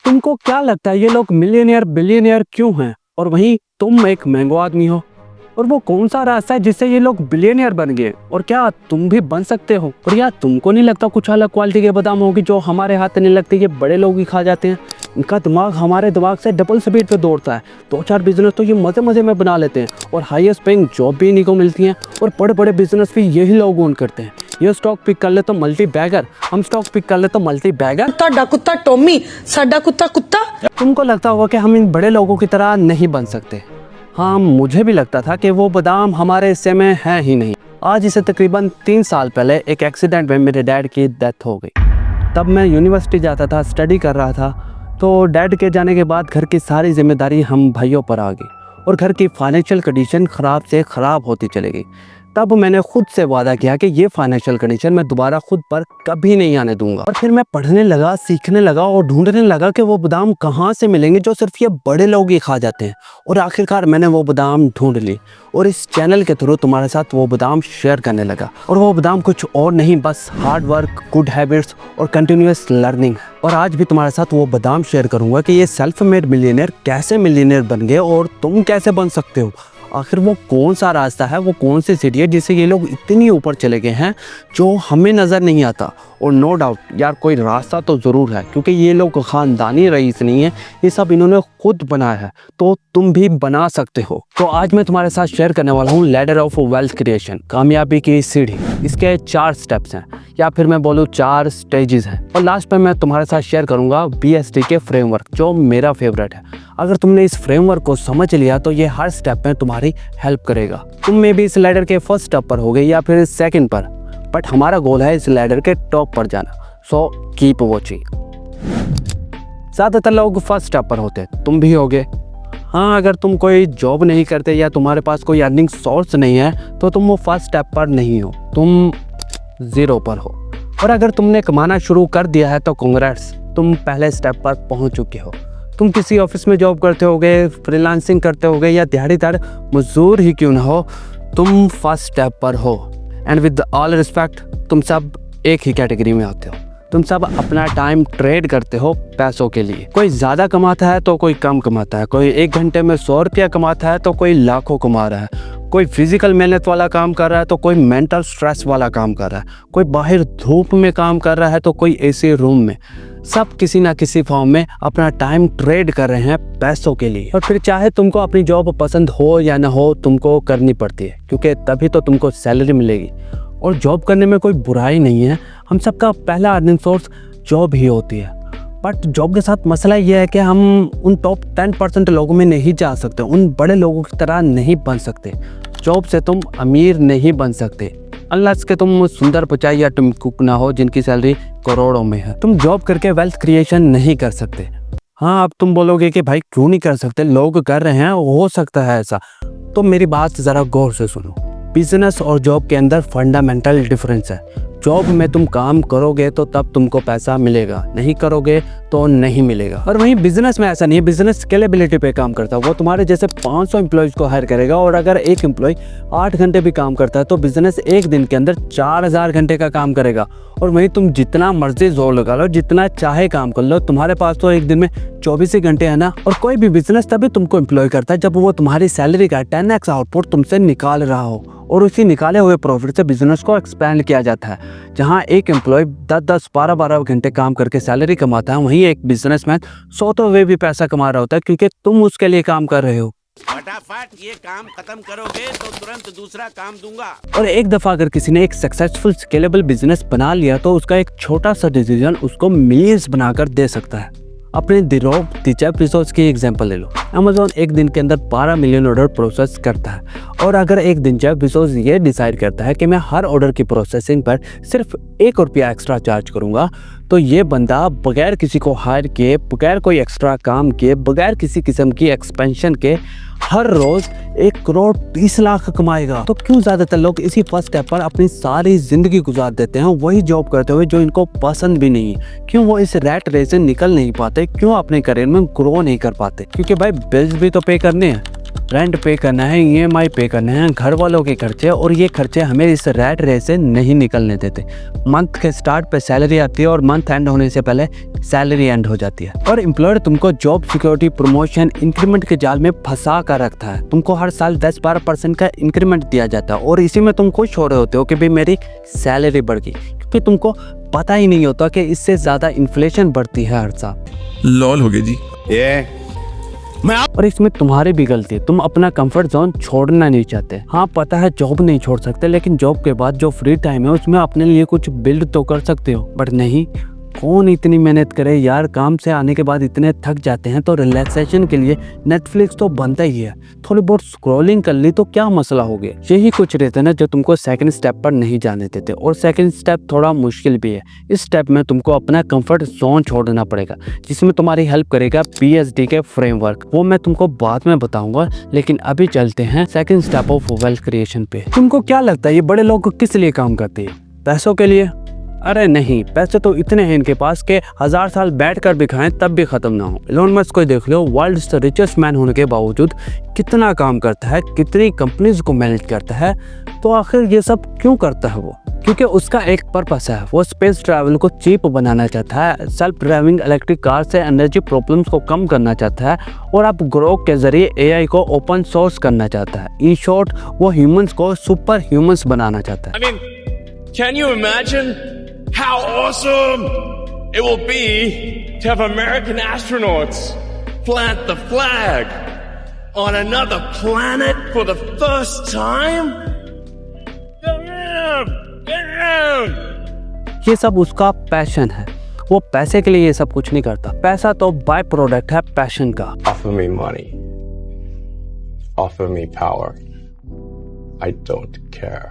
तुमको क्या लगता है ये लोग मिलियनियर बिलियनियर क्यों हैं और वहीं तुम एक मैंगो आदमी हो? और वो कौन सा रास्ता है जिससे ये लोग बिलियनियर बन गए और क्या तुम भी बन सकते हो? और यार तुमको नहीं लगता कुछ अलग क्वालिटी के बादाम होगी जो हमारे हाथ नहीं लगते, ये बड़े लोग ही खा जाते हैं? इनका दिमाग हमारे दिमाग से डबल स्पीड पे दौड़ता है। 2-4 बिजनेस तो ये मज़े मज़े में बना लेते हैं और हाईएस्ट पेइंग जॉब भी इन्हीं को मिलती हैं और बड़े बड़े बिजनेस भी यही लोग ओन करते हैं। ये स्टॉक पिक कर ले तो मल्टी बैगर, हम स्टॉक पिक कर ले तो मल्टी बैगर। ਤੁਹਾਡਾ ਕੁੱਤਾ ਟੋਮੀ, ਸਾਡਾ ਕੁੱਤਾ ਕੁੱਤਾ। तुमको लगता होगा कि हम इन बड़े लोगों की तरह नहीं बन सकते। हाँ, मुझे भी लगता था कि वो बादाम हमारे हिस्से में है ही नहीं। आज इसे तकरीबन 3 साल पहले एक एक्सीडेंट में मेरे डैड की डेथ हो गई। तब मैं यूनिवर्सिटी जाता था, स्टडी कर रहा था, तो डैड के जाने के बाद घर की सारी जिम्मेदारी हम भाइयों पर आ गई और घर की फाइनेंशियल कंडीशन ख़राब से ख़राब होती चली गई। तब मैंने खुद से वादा किया कि ये फाइनेंशियल कंडीशन मैं दोबारा खुद पर कभी नहीं आने दूंगा। और फिर मैं पढ़ने लगा, सीखने लगा और ढूंढने लगा कि वो बादाम कहाँ से मिलेंगे जो सिर्फ ये बड़े लोग ही खा जाते हैं। और आखिरकार मैंने वो बादाम ढूंढ ली और इस चैनल के थ्रू तुम्हारे साथ वो बादाम शेयर करने लगा। और वो बादाम कुछ और नहीं, बस हार्ड वर्क, गुड हैबिट्स और कंटिन्यूस लर्निंग है। और आज भी तुम्हारे साथ वो बादाम शेयर करूंगा कि ये सेल्फ मेड मिलियनियर कैसे मिलियनियर बन गए और तुम कैसे बन सकते हो। आखिर वो कौन सा रास्ता है, वो कौन सी सीढ़ी है जिससे ये लोग इतनी ऊपर चले गए हैं जो हमें नज़र नहीं आता। और नो डाउट यार कोई रास्ता तो ज़रूर है, क्योंकि ये लोग ख़ानदानी रईस नहीं है, ये सब इन्होंने खुद बनाया है, तो तुम भी बना सकते हो। तो आज मैं तुम्हारे साथ शेयर करने वाला हूँ लैडर ऑफ वेल्थ क्रिएशन, कामयाबी की सीढ़ी। इसके 4 स्टेप्स हैं या फिर मैं बोलूँ 4 स्टेजेस हैं। और लास्ट में मैं तुम्हारे साथ शेयर करूँगा BST के फ्रेमवर्क, जो मेरा फेवरेट है। अगर तुमने इस फ्रेमवर्क को समझ लिया तो ये हर स्टेप में तुम्हारी हेल्प करेगा। तुम में भी इस लैडर के फर्स्ट स्टेप पर होगे या फिर सेकंड पर, बट हमारा गोल है इस लैडर के टॉप पर जाना। So keep watching. ज़्यादातर लोग फर्स्ट स्टेप पर होते हैं, तुम भी होगे। हाँ, अगर तुम कोई जॉब नहीं करते या तुम्हारे पास कोई अर्निंग सोर्स नहीं है तो तुम वो फर्स्ट स्टेप पर नहीं हो, तुम 0 पर हो। और अगर तुमने कमाना शुरू कर दिया है तो कांग्रेट्स, तुम पहले स्टेप पर पहुंच चुके हो। तुम किसी ऑफिस में जॉब करते होगे, फ्रीलांसिंग करते होगे या दिहाड़ीदार मजदूर ही क्यों ना हो, तुम फर्स्ट स्टेप पर हो। एंड विद ऑल रिस्पेक्ट, तुम सब एक ही कैटेगरी में आते हो। तुम सब अपना टाइम ट्रेड करते हो पैसों के लिए। कोई ज़्यादा कमाता है तो कोई कम कमाता है, कोई 1 घंटे में 100 रुपया कमाता है तो कोई लाखों कमा रहा है, कोई फिजिकल मेहनत वाला काम कर रहा है तो कोई मेंटल स्ट्रेस वाला काम कर रहा है, कोई बाहर धूप में काम कर रहा है तो कोई एसी रूम में। सब किसी ना किसी फॉर्म में अपना टाइम ट्रेड कर रहे हैं पैसों के लिए। और फिर चाहे तुमको अपनी जॉब पसंद हो या ना हो, तुमको करनी पड़ती है, क्योंकि तभी तो तुमको सैलरी मिलेगी। और जॉब करने में कोई बुराई नहीं है, हम सबका पहला अर्निंग सोर्स जॉब ही होती है। बट जॉब के साथ मसला ये है कि हम उन टॉप 10% लोगों में नहीं जा सकते, उन बड़े लोगों की तरह नहीं बन सकते। जॉब से तुम अमीर नहीं बन सकते अनलेस के तुम सुंदर पिचाई या टिम कुक ना हो जिनकी सैलरी करोड़ों में है। तुम जॉब करके वेल्थ क्रिएशन नहीं कर सकते। हाँ, अब तुम बोलोगे कि भाई क्यों नहीं कर सकते, लोग कर रहे हैं, हो सकता है ऐसा। तो मेरी बात ज़रा गौर से सुनो। बिजनेस और जॉब के अंदर फंडामेंटल डिफरेंस है। जॉब में तुम काम करोगे तो तब तुमको पैसा मिलेगा, नहीं करोगे तो नहीं मिलेगा। और वहीं बिजनेस में ऐसा नहीं है, बिजनेस स्केलेबिलिटी पे काम करता है। वो तुम्हारे जैसे 500 एम्प्लॉयज़ को हायर करेगा और अगर एक एम्प्लॉय 8 घंटे भी काम करता है तो बिजनेस एक दिन के अंदर 4000 घंटे का काम करेगा। और वहीं तुम जितना मर्जी जोर लगा लो, जितना चाहे काम कर लो, तुम्हारे पास तो एक दिन में 24 ही घंटे है ना। और कोई भी बिजनेस तभी तुमको एम्प्लॉय करता है जब वो तुम्हारी सैलरी का 10x आउटपुट तुमसे निकाल रहा हो और उसी निकाले हुए प्रॉफिट से बिजनेस को एक्सपेंड किया जाता है। जहां एक एम्प्लॉय 10-10, 12-12 घंटे काम करके सैलरी कमाता है, वहीं एक बिजनेसमैन 100 वे भी पैसा कमा रहा होता है, क्योंकि तुम उसके लिए काम कर रहे हो। फटाफट ये काम खत्म करोगे तो तुरंत दूसरा काम दूंगा। और एक दफा अगर किसी ने एक सक्सेसफुल स्केलेबल बिजनेस बना लिया तो उसका एक छोटा सा डिसीजन उसको मिलियंस बनाकर दे सकता है। अपने जेफ बेजोस की एग्जांपल ले लो। अमेज़न एक दिन के अंदर 12 मिलियन ऑर्डर प्रोसेस करता है। और अगर एक दिन जेफ बेजोस ये डिसाइड करता है कि मैं हर ऑर्डर की प्रोसेसिंग पर सिर्फ 1 रुपया एक्स्ट्रा चार्ज करूंगा, तो ये बंदा बगैर किसी को हायर किए, बगैर कोई एक्स्ट्रा काम किए, बगैर किसी किस्म की एक्सपेंशन के हर रोज 1 करोड़ 20 लाख कमाएगा। तो क्यों ज्यादातर लोग इसी फर्स्ट स्टेप पर अपनी सारी जिंदगी गुजार देते हैं, वही जॉब करते हुए जो इनको पसंद भी नहीं है? क्यों वो इस रैट रेस से निकल नहीं पाते? क्यों अपने करियर में ग्रो नहीं कर पाते? क्योंकि भाई बिल्स भी तो पे करने हैं। रेंट पे करना है, EMI पे करना है, घर वालों के खर्चे, और ये खर्चे हमें इस रैट रेस से नहीं निकलने देते। मंथ के स्टार्ट पे सैलरी आती है और मंथ एंड होने से पहले सैलरी एंड हो जाती है, और एम्प्लॉयर तुमको जॉब सिक्योरिटी, प्रमोशन, इंक्रीमेंट के जाल में फंसा कर रखता है। तुमको हर साल 10-12% का इंक्रीमेंट दिया जाता है और इसी में तुम खुश हो रहे होते हो कि भाई मेरी सैलरी बढ़ गई, क्योंकि तुमको पता ही नहीं होता कि इससे ज़्यादा इन्फ्लेशन बढ़ती है हर साल। लॉल हो गया जी। और इसमें तुम्हारी भी गलती है, तुम अपना कंफर्ट जोन छोड़ना नहीं चाहते। हाँ पता है जॉब नहीं छोड़ सकते, लेकिन जॉब के बाद जो फ्री टाइम है उसमें अपने लिए कुछ बिल्ड तो कर सकते हो। बट नहीं, कौन इतनी मेहनत करे यार, काम से आने के बाद इतने थक जाते हैं तो रिलैक्सेशन के लिए नेटफ्लिक्स तो बनता ही है। थोड़ी बहुत स्क्रॉलिंग कर ली तो क्या मसला हो गया। यही कुछ रहता है ना जो तुमको सेकंड स्टेप पर नहीं जाने देते, और सेकंड स्टेप थोड़ा मुश्किल भी है। इस स्टेप में तुमको अपना कंफर्ट जोन छोड़ना पड़ेगा, जिसमें तुम्हारी हेल्प करेगा PSD के फ्रेमवर्क। वो मैं तुमको बाद में बताऊंगा, लेकिन अभी चलते हैं second step of wealth creation पे। तुमको क्या लगता है ये बड़े लोग किस लिए काम करते हैं? पैसों के लिए? अरे नहीं, पैसे तो इतने हैं इनके पास के 1000 साल बैठ कर भी खाएं तब भी खत्म ना हो। एलोन मस्क को देख लो, वर्ल्ड रिचेस्ट मैन होने के बावजूद कितना काम करता है, कितनी कंपनीज को मैनेज करता है। तो आखिर ये सब क्यों करता है वो? क्योंकि उसका एक पर्पस है, वो स्पेस ट्रैवल को चीप बनाना चाहता है, सेल्फ ड्राइविंग इलेक्ट्रिक कार से एनर्जी प्रॉब्लम्स को कम करना चाहता है, और अब ग्रोक के जरिए AI को ओपन सोर्स करना चाहता है। इन शॉर्ट, वो ह्यूमंस को सुपर ह्यूमंस बनाना चाहता है। I mean, can you imagine how awesome it will be to have American astronauts plant the flag on another planet for the first time? Damn! ये सब उसका पैशन है, वो पैसे के लिए ये सब कुछ नहीं करता। पैसा तो बाय प्रोडक्ट है पैशन का। Offer me money. Offer me power. I don't care.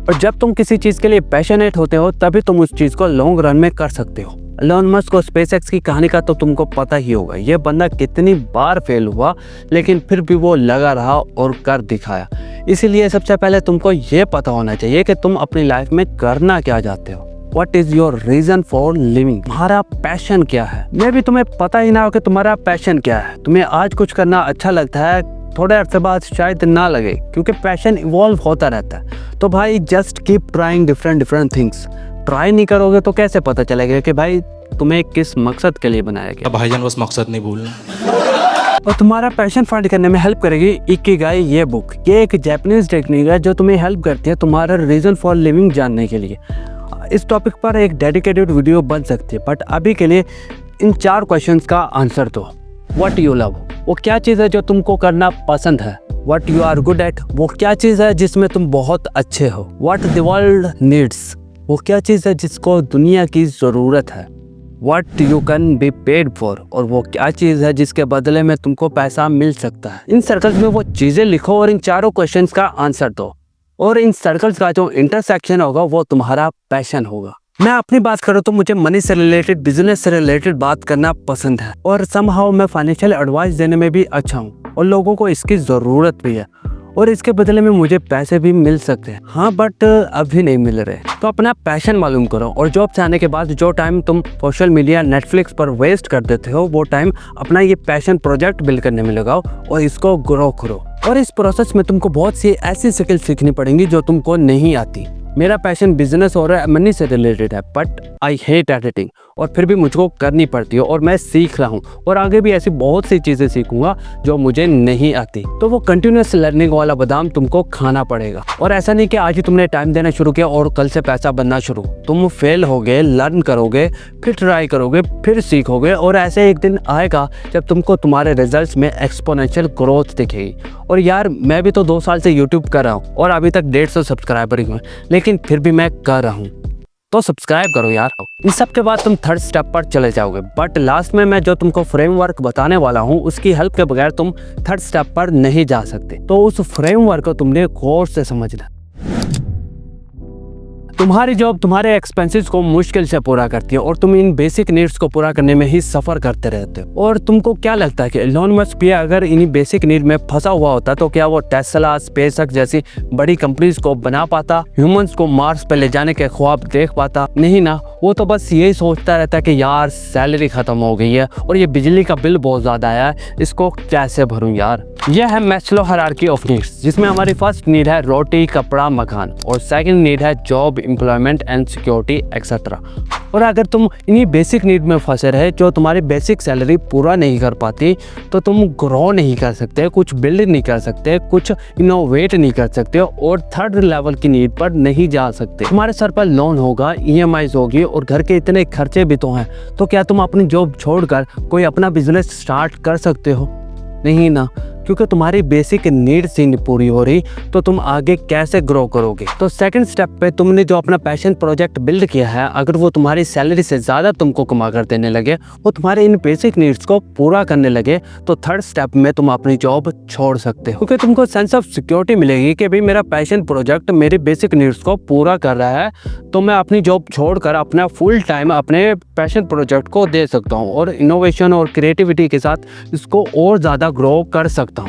और जब तुम किसी चीज के लिए पैशनेट होते हो तभी तुम उस चीज को लॉन्ग रन में कर सकते हो। एलोन मस्क को SpaceX की कहानी का तो तुमको पता ही होगा। ये बंदा कितनी बार फेल हुआ, लेकिन फिर भी वो लगा रहा और कर दिखाया। इसीलिए सबसे पहले तुमको ये पता होना चाहिए कि तुम अपनी लाइफ में करना क्या चाहते हो। What is your reason for living? तुम्हारा पैशन क्या है? मे भी तुम्हें पता ही ना हो कि तुम्हारा पैशन क्या है। तुम्हें आज कुछ करना अच्छा लगता है, थोड़े अर्से बाद शायद ना लगे, क्योंकि पैशन इवॉल्व होता रहता है। तो भाई just keep trying different things. Try नहीं करोगे तो कैसे पता चलेगा कि भाई तुम्हें किस मकसद के लिए बनाया गया। भाईजान बस मकसद नहीं भूलना। और तुम्हारा पैशन फाइंड करने में हेल्प करेगी इकिगाई ये बुक। ये एक जापानीज टेक्निक है जो तुम्हें हेल्प करती है तुम्हारा रीजन फॉर लिविंग जानने के लिए। इस टॉपिक पर एक डेडिकेटेड वीडियो बन सकती है, बट अभी के लिए इन 4 क्वेश्चंस का आंसर दो। व्हाट यू लव, वो क्या चीज़ है जो तुमको करना पसंद है। What you are good at, वो क्या चीज़ है जिसमें तुम बहुत अच्छे हो। व्हाट द वर्ल्ड नीड्स, वो क्या चीज़ है जिसको दुनिया की ज़रूरत है। What you can be paid for, और वो क्या चीज़ है जिसके बदले में तुमको पैसा मिल सकता है। इन सर्कल्स में वो चीज़ें लिखो और इन चारों क्वेश्चंस का आंसर दो, और इन सर्कल्स का जो इंटरसेक्शन होगा वो तुम्हारा पैशन होगा। मैं अपनी बात करूँ तो मुझे मनी से रिलेटेड, बिजनेस से रिलेटेड बात करना पसंद है, और समहाउ मैं फाइनेंशियल एडवाइस देने में भी अच्छा हूँ, और लोगों को इसकी ज़रूरत भी है, और इसके बदले में मुझे पैसे भी मिल सकते हैं। हाँ बट अभी नहीं मिल रहे। तो अपना पैशन मालूम करो, और जॉब से आने के बाद जो टाइम तुम सोशल मीडिया, नेटफ्लिक्स पर वेस्ट कर देते हो, वो टाइम अपना ये पैशन प्रोजेक्ट बिल्ड करने में लगाओ और इसको ग्रो करो। और इस प्रोसेस में तुमको बहुत सी ऐसी स्किल सीखनी पड़ेंगी जो तुमको नहीं आती। मेरा पैशन बिजनेस और मनी से रिलेटेड है, बट आई हेट एडिटिंग, और फिर भी मुझको करनी पड़ती है, और मैं सीख रहा हूँ, और आगे भी ऐसी बहुत सी चीज़ें सीखूंगा जो मुझे नहीं आती। तो वो कंटिन्यूस लर्निंग वाला बादाम तुमको खाना पड़ेगा। और ऐसा नहीं कि आज ही तुमने टाइम देना शुरू किया और कल से पैसा बनना शुरू। तुम फेल होगे, लर्न करोगे, फिर ट्राई करोगे, फिर सीखोगे, और ऐसे एक दिन आएगा जब तुमको तुम्हारे रिजल्ट्स में एक्सपोनेंशियल ग्रोथ दिखेगी। और यार मैं भी तो 2 साल से यूट्यूब कर रहा हूँ और अभी तक 150 सब्सक्राइबर ही हुए, लेकिन फिर भी मैं कर रहा हूँ। तो सब्सक्राइब करो यार। इन सब के बाद तुम थर्ड स्टेप पर चले जाओगे, बट लास्ट में मैं जो तुमको फ्रेमवर्क बताने वाला हूँ उसकी हेल्प के बगैर तुम थर्ड स्टेप पर नहीं जा सकते। तो उस फ्रेमवर्क को तुमने गौर से समझना। तुम्हारी जॉब तुम्हारे एक्सपेंसेस को मुश्किल से पूरा करती है और तुम इन बेसिक नीड्स को पूरा करने में ही सफर करते रहते हो। और तुमको क्या लगता है कि एलोन मस्क भी अगर इन्हीं बेसिक नीड में फंसा हुआ होता तो क्या वो टेस्ला, स्पेसएक्स जैसी बड़ी कंपनीज को बना पाता, ह्यूमंस को मार्स पे ले जाने के ख्वाब देख पाता? नहीं ना, वो तो बस यही सोचता रहता है कि यार सैलरी खत्म हो गई है और ये बिजली का बिल बहुत ज्यादा आया है, इसको कैसे भरूं यार। यह है मैस्लो हायरार्की ऑफ नीड्स, जिसमें हमारी फर्स्ट नीड है रोटी, कपड़ा, मकान और सेकंड नीड है job, employment and security etcetera. और अगर तुम इन्हीं बेसिक नीड में फंसे रहे जो तुम्हारी बेसिक सैलरी पूरा नहीं कर पाती तो तुम ग्रो नहीं कर सकते, कुछ बिल्ड नहीं कर सकते, कुछ इनोवेट नहीं कर सकते और थर्ड लेवल की नीड पर नहीं जा सकते। तुम्हारे सर पर लोन होगा, EMIs होगी और घर के इतने खर्चे भी तो हैं, तो क्या तुम अपनी जॉब छोड़कर कोई अपना बिजनेस स्टार्ट कर सकते हो? नहीं ना, क्योंकि तुम्हारी बेसिक नीड्स ही नहीं पूरी हो रही तो तुम आगे कैसे ग्रो करोगे। तो सेकंड स्टेप पे तुमने जो अपना पैशन प्रोजेक्ट बिल्ड किया है, अगर वो तुम्हारी सैलरी से ज़्यादा तुमको कमा कर देने लगे, वो तुम्हारे इन बेसिक नीड्स को पूरा करने लगे, तो थर्ड स्टेप में तुम अपनी जॉब छोड़ सकते हो, क्योंकि तुमको सेंस ऑफ सिक्योरिटी मिलेगी कि भाई मेरा पैशन प्रोजेक्ट मेरी बेसिक नीड्स को पूरा कर रहा है, तो मैं अपनी जॉब छोड़कर अपना फुल टाइम अपने पैशन प्रोजेक्ट को दे सकता हूँ और इनोवेशन और क्रिएटिविटी के साथ इसको और ज़्यादा ग्रो कर सकता हूँ।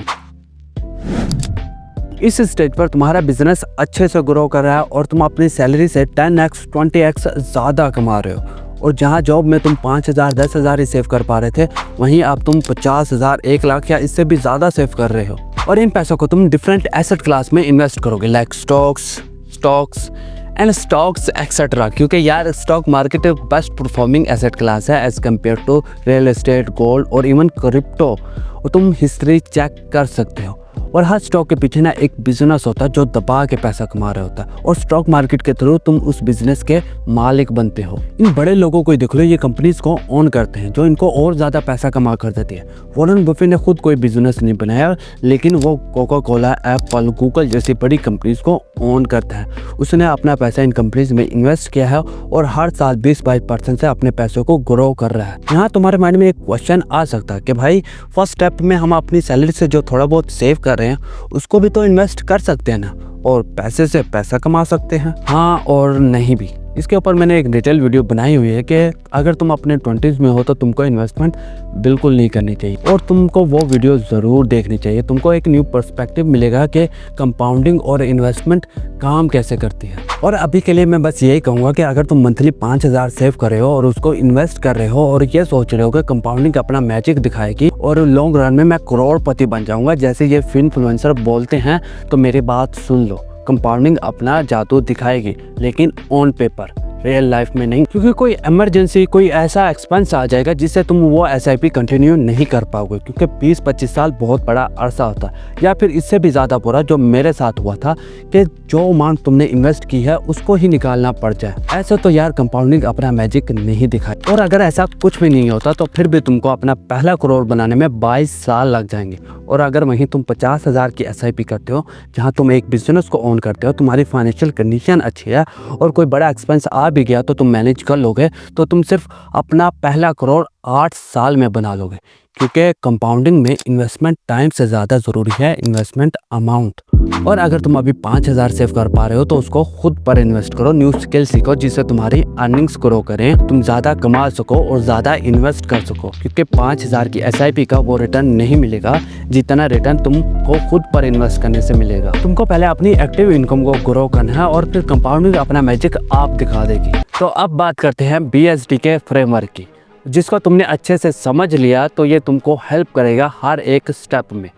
इस स्टेज पर तुम्हारा बिजनेस अच्छे से ग्रो कर रहा है और तुम अपनी सैलरी से 10x 20x ज़्यादा कमा रहे हो, और जहां जॉब में तुम 5,000 10,000 ही सेव कर पा रहे थे, वहीं अब तुम 50,000 1 लाख या इससे भी ज़्यादा सेव कर रहे हो। और इन पैसों को तुम डिफरेंट एसेट क्लास में इन्वेस्ट करोगे, like stocks and stocks etcetera, क्योंकि यार stock market best performing asset class है as compared to real estate, gold और इवन क्रिप्टो। और तुम हिस्ट्री चेक कर सकते हो। और हर स्टॉक के पीछे ना एक बिजनेस होता है जो दबा के पैसा कमा रहा होता है, और स्टॉक मार्केट के थ्रू तुम उस बिजनेस के मालिक बनते हो। इन बड़े लोगों को देख लो, ये कंपनीज को ओन करते हैं जो इनको और ज़्यादा पैसा कमा कर देती है। वॉरेन बफेट ने खुद कोई बिजनेस नहीं बनाया, लेकिन वो कोका कोला, एप्पल, गूगल जैसी बड़ी कंपनीज को ओन करता है। उसने अपना पैसा इन कंपनीज में इन्वेस्ट किया है और हर साल 20-22% से अपने पैसों को ग्रो कर रहा है। यहाँ तुम्हारे माइंड में एक क्वेश्चन आ सकता है कि भाई फर्स्ट स्टेप में हम अपनी सैलरी से जो थोड़ा बहुत सेव कर रहे हैं उसको भी तो इन्वेस्ट कर सकते हैं ना, और पैसे से पैसा कमा सकते हैं। हाँ और नहीं भी। इसके ऊपर मैंने एक डिटेल वीडियो बनाई हुई है कि अगर तुम अपने 20s में हो तो तुमको इन्वेस्टमेंट बिल्कुल नहीं करनी चाहिए, और तुमको वो वीडियो ज़रूर देखनी चाहिए। तुमको एक न्यू पर्सपेक्टिव मिलेगा कि कंपाउंडिंग और इन्वेस्टमेंट काम कैसे करती है। और अभी के लिए मैं बस यही कहूँगा कि अगर तुम मंथली 5,000 सेव कर रहे हो और उसको इन्वेस्ट कर रहे हो और ये सोच रहे हो कि कंपाउंडिंग अपना मैजिक दिखाएगी और लॉन्ग रन में मैं करोड़पति बन जाऊँगा जैसे ये इन्फ्लुएंसर बोलते हैं, तो मेरी बात सुन लो। कंपाउंडिंग अपना जादू दिखाएगी, लेकिन ऑन पेपर, रियल लाइफ में नहीं, क्योंकि कोई इमरजेंसी, कोई ऐसा एक्सपेंस आ जाएगा जिससे तुम वो SIP कंटिन्यू नहीं कर पाओगे, क्योंकि 20-25 साल बहुत बड़ा अरसा होता है। या फिर इससे भी ज़्यादा बुरा जो मेरे साथ हुआ था कि जो अमाउंट तुमने इन्वेस्ट की है उसको ही निकालना पड़ जाए। ऐसे तो यार कंपाउंडिंग अपना मैजिक नहीं दिखाए। और अगर ऐसा कुछ भी नहीं होता तो फिर भी तुमको अपना पहला करोड़ बनाने में 22 साल लग जाएंगे। और अगर वहीं तुम 50,000 की SIP करते हो, जहाँ तुम एक बिजनेस को ओन करते हो, तुम्हारी फाइनेंशियल कंडीशन अच्छी है और कोई बड़ा एक्सपेंस आ भी गया तो तुम मैनेज कर लोगे, तो तुम सिर्फ अपना पहला करोड़ 8 साल में बना लोगे। क्योंकि कंपाउंडिंग में इन्वेस्टमेंट टाइम से ज़्यादा ज़रूरी है इन्वेस्टमेंट अमाउंट। और अगर तुम अभी 5,000 सेव कर पा रहे हो तो उसको खुद पर इन्वेस्ट करो, न्यू स्किल सीखो जिससे तुम्हारी अर्निंग्स ग्रो करें, तुम ज़्यादा कमा सको और ज़्यादा इन्वेस्ट कर सको। क्योंकि 5,000 की SIP का वो रिटर्न नहीं मिलेगा जितना रिटर्न तुमको खुद पर इन्वेस्ट करने से मिलेगा। तुमको पहले अपनी एक्टिव इनकम को ग्रो करना है और फिर कंपाउंडिंग अपना मैजिक आप दिखा देगी। तो अब बात करते हैं BSD के फ्रेमवर्क की, जिसको तुमने अच्छे से समझ लिया तो ये तुमको हेल्प करेगा हर एक स्टेप में।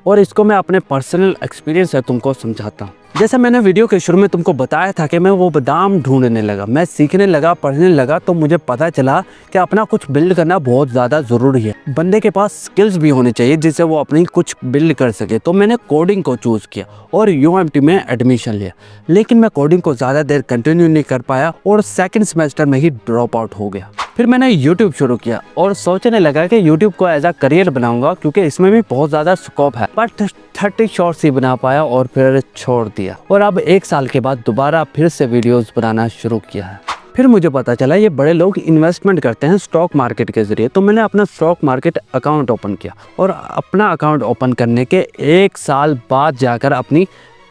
और इसको मैं अपने पर्सनल एक्सपीरियंस से तुमको समझाता हूँ। जैसे मैंने वीडियो के शुरू में तुमको बताया था कि मैं वो बादाम ढूंढने लगा, मैं सीखने लगा, पढ़ने लगा, तो मुझे पता चला कि अपना कुछ बिल्ड करना बहुत ज़्यादा ज़रूरी है। बंदे के पास स्किल्स भी होने चाहिए जिससे वो अपनी कुछ बिल्ड कर सके। तो मैंने कोडिंग को चूज़ किया और UMT में एडमिशन लिया, लेकिन मैं कोडिंग को ज़्यादा देर कंटिन्यू नहीं कर पाया और सेकेंड सेमेस्टर में ही ड्रॉप आउट हो गया। फिर मैंने YouTube शुरू किया और सोचने लगा कि YouTube को एज अ करियर बनाऊंगा, क्योंकि इसमें भी बहुत ज़्यादा स्कोप है, बट 30 शॉर्ट्स ही बना पाया और फिर छोड़ दिया। और अब 1 साल के बाद दोबारा फिर से वीडियोस बनाना शुरू किया है। फिर मुझे पता चला ये बड़े लोग इन्वेस्टमेंट करते हैं स्टॉक मार्केट के ज़रिए, तो मैंने अपना स्टॉक मार्केट अकाउंट ओपन किया और अपना अकाउंट ओपन करने के 1 साल बाद जाकर अपनी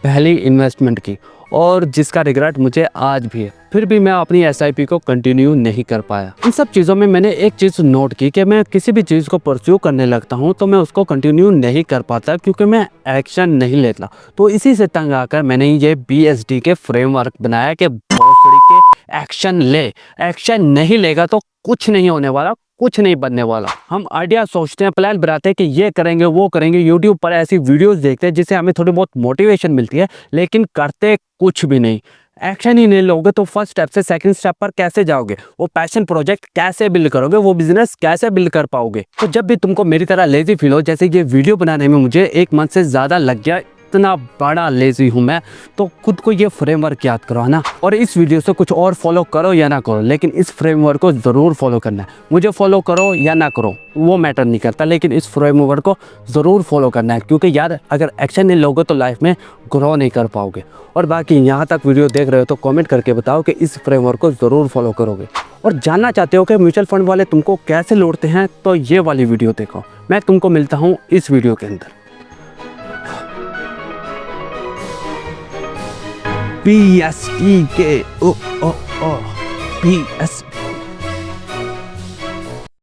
पहली इन्वेस्टमेंट की। और जिसका रिग्रेट मुझे आज भी है। फिर भी मैं अपनी SIP को कंटिन्यू नहीं कर पाया। इन सब चीज़ों में मैंने एक चीज़ नोट की कि मैं किसी भी चीज़ को परस्यू करने लगता हूँ तो मैं उसको कंटिन्यू नहीं कर पाता, क्योंकि मैं एक्शन नहीं लेता। तो इसी से तंग आकर मैंने ये BSD के फ्रेमवर्क बनाया कि भोसड़ी के एक्शन ले। एक्शन नहीं लेगा तो कुछ नहीं होने वाला, कुछ नहीं बनने वाला। हम आइडिया सोचते हैं, प्लान बनाते हैं कि ये करेंगे वो करेंगे, यूट्यूब पर ऐसी वीडियोस देखते हैं जिससे हमें थोड़ी बहुत मोटिवेशन मिलती है, लेकिन करते कुछ भी नहीं। एक्शन ही नहीं लोगे तो फर्स्ट स्टेप से सेकंड स्टेप पर कैसे जाओगे? वो पैशन प्रोजेक्ट कैसे बिल्ड करोगे? वो बिजनेस कैसे बिल्ड कर पाओगे? तो जब भी तुमको मेरी तरह लेजी फील हो, जैसे ये वीडियो बनाने में मुझे 1 मंथ से ज़्यादा लग गया, इतना बड़ा लेजी हूँ मैं, तो खुद को ये फ्रेमवर्क याद करो, है ना। और इस वीडियो से कुछ और फॉलो करो या ना करो, लेकिन इस फ्रेमवर्क को ज़रूर फॉलो करना है। मुझे फॉलो करो या ना करो वो मैटर नहीं करता, लेकिन इस फ्रेमवर्क को ज़रूर फॉलो करना है, क्योंकि यार अगर एक्शन नहीं लोगे तो लाइफ में ग्रो नहीं कर पाओगे। और बाकी यहाँ तक वीडियो देख रहे हो तो कमेंट करके बताओ कि इस फ्रेमवर्क को ज़रूर फॉलो करोगे। और जानना चाहते हो कि म्यूचुअल फंड वाले तुमको कैसे लूटते हैं, तो ये वाली वीडियो देखो। मैं तुमको मिलता हूँ इस वीडियो के अंदर। BSD के BSD